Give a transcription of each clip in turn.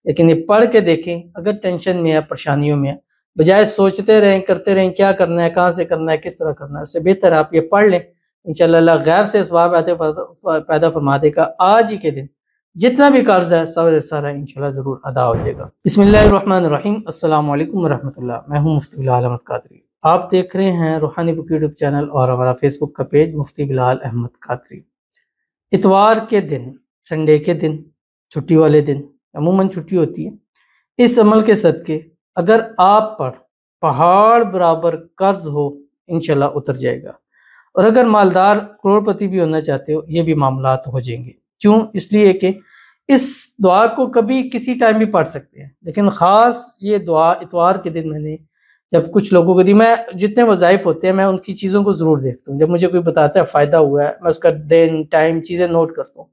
لیکن یہ پڑھ کے دیکھیں، اگر ٹینشن میں ہے، پریشانیوں میں ہے، بجائے سوچتے رہیں، کرتے رہیں کیا کرنا ہے، کہاں سے کرنا ہے، کس طرح کرنا ہے، اس سے بہتر آپ یہ پڑھ لیں، انشاءاللہ اللہ غیب سے اسباب پیدا فرما دے گا۔ آج ہی کے دن جتنا بھی قرض ہے سارا انشاءاللہ ضرور ادا ہو جائے گا۔ بسم اللہ الرحمن الرحیم۔ السلام علیکم ورحمۃ اللہ۔ میں ہوں مفتی بلال احمد قادری، آپ دیکھ رہے ہیں روحانی بک یوٹیوب چینل اور ہمارا فیس بک کا پیج مفتی بلال احمد قادری۔ اتوار کے دن، سنڈے کے دن، چھٹی والے دن، عموماً چھٹی ہوتی ہے، اس عمل کے صدقے اگر آپ پر پہاڑ برابر قرض ہو انشاءاللہ اتر جائے گا، اور اگر مالدار کروڑ پتی بھی ہونا چاہتے ہو یہ بھی معاملات ہو جائیں گے۔ کیوں؟ اس لیے کہ اس دعا کو کبھی کسی ٹائم بھی پڑھ سکتے ہیں، لیکن خاص یہ دعا اتوار کے دن میں نے جب کچھ لوگوں کو دی، میں جتنے وظائف ہوتے ہیں میں ان کی چیزوں کو ضرور دیکھتا ہوں، جب مجھے کوئی بتاتا ہے فائدہ ہوا ہے میں اس کا دن ٹائم چیزیں نوٹ کرتا ہوں،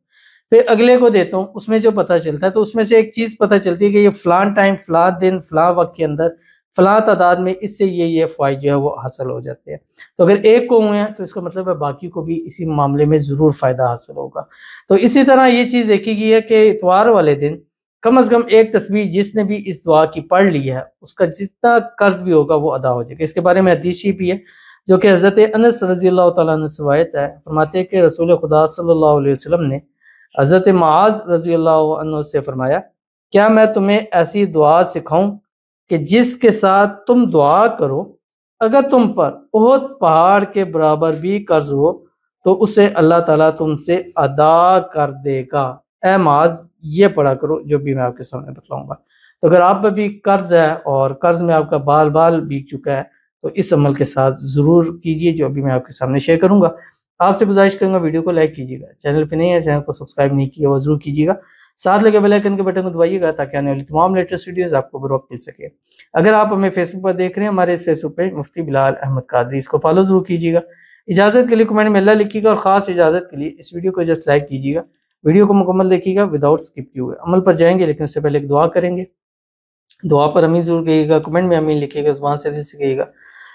پھر اگلے کو دیتا ہوں، اس میں جو پتہ چلتا ہے تو اس میں سے ایک چیز پتہ چلتی ہے کہ یہ فلاں ٹائم، فلاں دن، فلاں وقت کے اندر فلاں تعداد میں اس سے یہ فوائد جو ہے وہ حاصل ہو جاتے ہیں۔ تو اگر ایک کو ہوئے ہیں تو اس کا مطلب ہے باقی کو بھی اسی معاملے میں ضرور فائدہ حاصل ہوگا۔ تو اسی طرح یہ چیز دیکھی گئی ہے کہ اتوار والے دن کم از کم ایک تسبیح جس نے بھی اس دعا کی پڑھ لی ہے اس کا جتنا قرض بھی ہوگا وہ ادا ہو جائے گا۔ اس کے بارے میں حدیث بھی ہے جو کہ حضرت انس رضی اللہ تعالیٰ عنہ سے روایت ہے، فرماتے ہیں کہ رسول خدا صلی اللہ علیہ وسلم نے حضرت معاذ رضی اللہ عنہ سے فرمایا، کیا میں تمہیں ایسی دعا سکھاؤں کہ جس کے ساتھ تم دعا کرو اگر تم پر بہت پہاڑ کے برابر بھی قرض ہو تو اسے اللہ تعالیٰ تم سے ادا کر دے گا۔ اے معاذ یہ پڑھا کرو جو بھی میں آپ کے سامنے بتلاؤں گا۔ تو اگر آپ پہ بھی قرض ہے اور قرض میں آپ کا بال بال بیت چکا ہے تو اس عمل کے ساتھ ضرور کیجئے جو ابھی میں آپ کے سامنے شیئر کروں گا۔ آپ سے گزارش کروں گا ویڈیو کو لائک کیجیے گا، چینل پہ نہیں ہے چینل کو سبسکرائب نہیں کیا وہ ضرور کیجیے گا، ساتھ لگے بیل آئیکن کے بٹن کو دبائیے گا تاکہ آنے والی تمام لیٹسٹ ویڈیوز آپ کو بروقت مل سکے۔ اگر آپ ہمیں فیس بک پر دیکھ رہے ہیں، ہمارے اس فیس بک پہ مفتی بلال احمد قادری، اس کو فالو ضرور کیجیے گا۔ اجازت کے لیے کمنٹ میں اللہ لکھیے گا، اور خاص اجازت کے لیے اس ویڈیو کو جسٹ لائک کیجیے گا، ویڈیو کو مکمل دیکھیے گا وداؤٹ سکپ کیے ہوئے۔ عمل پر جائیں گے لیکن اس سے پہلے ایک دعا کریں گے، دعا پر امین ضرور کہیے گا، کمنٹ میں امین لکھیے گا، زبان سے دل سے کہیے گا۔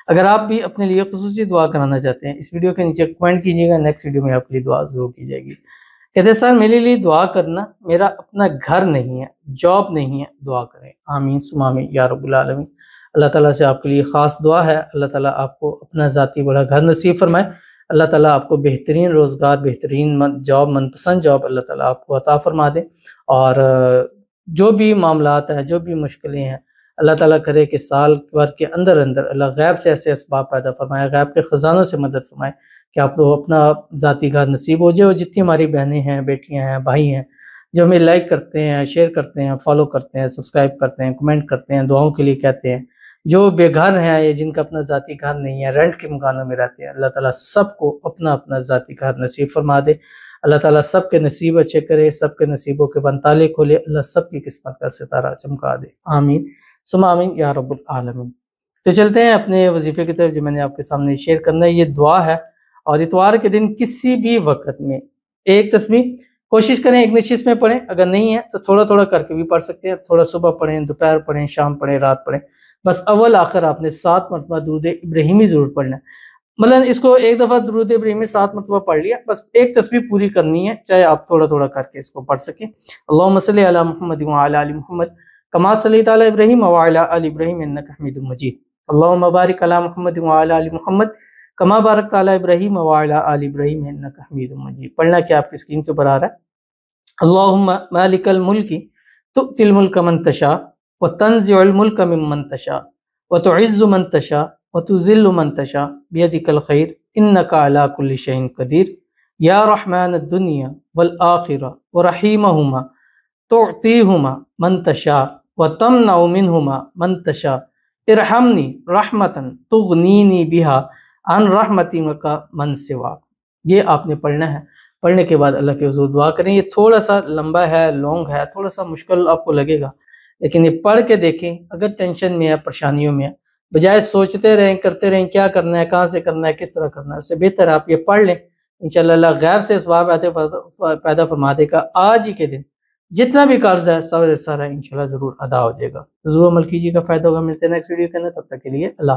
اگر آپ بھی اپنے لیے خصوصی دعا کرانا چاہتے ہیں اس ویڈیو کے نیچے کمنٹ کیجیے گا، نیکسٹ ویڈیو میں آپ کے لیے دعا ضرور کی جائے گی۔ کہتے ہیں سر میرے لیے دعا کرنا، میرا اپنا گھر نہیں ہے، جاب نہیں ہے، دعا کریں۔ آمین ثم آمین یا رب العالمین۔ اللہ تعالیٰ سے آپ کے لیے خاص دعا ہے، اللہ تعالیٰ آپ کو اپنا ذاتی بڑا گھر نصیب فرمائے، اللہ تعالیٰ آپ کو بہترین روزگار، بہترین جاب، من پسند جاب اللہ تعالیٰ آپ کو عطا فرما دے، اور جو بھی معاملات ہیں، جو بھی مشکلیں ہیں، اللہ تعالیٰ کرے کہ سال بھر کے اندر اللہ غیب سے ایسے اسباب پیدا فرمائے، غیب کے خزانوں سے مدد فرمائے کہ آپ کو اپنا ذاتی گھر نصیب ہو جائے، اور جتنی ہماری بہنیں ہیں، بیٹیاں ہیں، بھائی ہیں جو ہمیں لائک کرتے ہیں، شیئر کرتے ہیں، فالو کرتے ہیں، سبسکرائب کرتے ہیں، کمنٹ کرتے ہیں، دعاؤں کے لیے کہتے ہیں، جو بے گھر ہیں یا جن کا اپنا ذاتی گھر نہیں ہے، رینٹ کے مکانوں میں رہتے ہیں، اللہ تعالیٰ سب کو اپنا اپنا ذاتی گھر نصیب فرما دے، اللہ تعالیٰ سب کے نصیب اچھے کرے، سب کے نصیبوں کے بند تالے کھولے، اللہ سب کی قسمت کا ستارہ چمکا دے۔ آمین ثم آمین یا رب العالمین۔ تو چلتے ہیں اپنے وظیفے کی طرف جو میں نے آپ کے سامنے شیئر کرنا ہے۔ یہ دعا ہے، اور اتوار کے دن کسی بھی وقت میں ایک تسبیح کوشش کریں ایک نشست میں پڑھیں، اگر نہیں ہے تو تھوڑا تھوڑا کر کے بھی پڑھ سکتے ہیں، تھوڑا صبح پڑھیں، دوپہر پڑھیں، شام پڑھیں، رات پڑھیں، بس اول آخر آپ نے 7 مرتبہ درود ابراہیمی ضرور پڑھنا ہے۔ مطلب اس کو ایک دفعہ درود ابراہیمی 7 مرتبہ پڑھ لیا، بس ایک تسبیح پوری کرنی ہے، چاہے آپ تھوڑا تھوڑا کر کے اس کو پڑھ سکیں۔ اللہم صلی علی محمد وعلی آل محمد کما صلیت علی ابراہیم وعلی آل ابراہیم انک حمید مجید، اللہم بارک علی محمد وعلی آل محمد کما بارکت علی ابراہیم وعلی آل ابراہیم انک حمید مجید۔ پڑھنا کیا آپ کی اسکرین کے اوپر آ رہا ہے، اللہم مالک الملک تؤتی الملک من تشاء وتنزع الملک ممن تشاء وتعز من تشاء وتذل من تشاء بیدک الخیر انک علی کل شیء قدیر، یا رحمن الدنیا والآخرہ ورحیمہما تعطیہما من تشاء وتمنع منہما من تشاء ارحمنی رحمتا تغنینی بہا عن رحمتک من سواک۔ یہ آپ نے پڑھنا ہے۔ پڑھنے کے بعد اللہ کے حضور دعا کریں۔ یہ تھوڑا سا لمبا ہے، لانگ ہے، تھوڑا سا مشکل آپ کو لگے گا، لیکن یہ پڑھ کے دیکھیں، اگر ٹینشن میں ہے، پریشانیوں میں ہے، بجائے سوچتے رہیں، کرتے رہیں کیا کرنا ہے، کہاں سے کرنا ہے، کس طرح کرنا ہے، اس سے بہتر آپ یہ پڑھ لیں، انشاءاللہ اللہ غیب سے اسباب پیدا فرما دے گا۔ آج ہی کے دن جتنا بھی قرض ہے سارا انشاءاللہ ضرور ادا ہو جائے گا۔ ضرور عمل کیجیے گا، فائدہ ہوگا۔ ملتے ہیں نیکسٹ ویڈیو کے اندر، تب تک کے لیے اللہ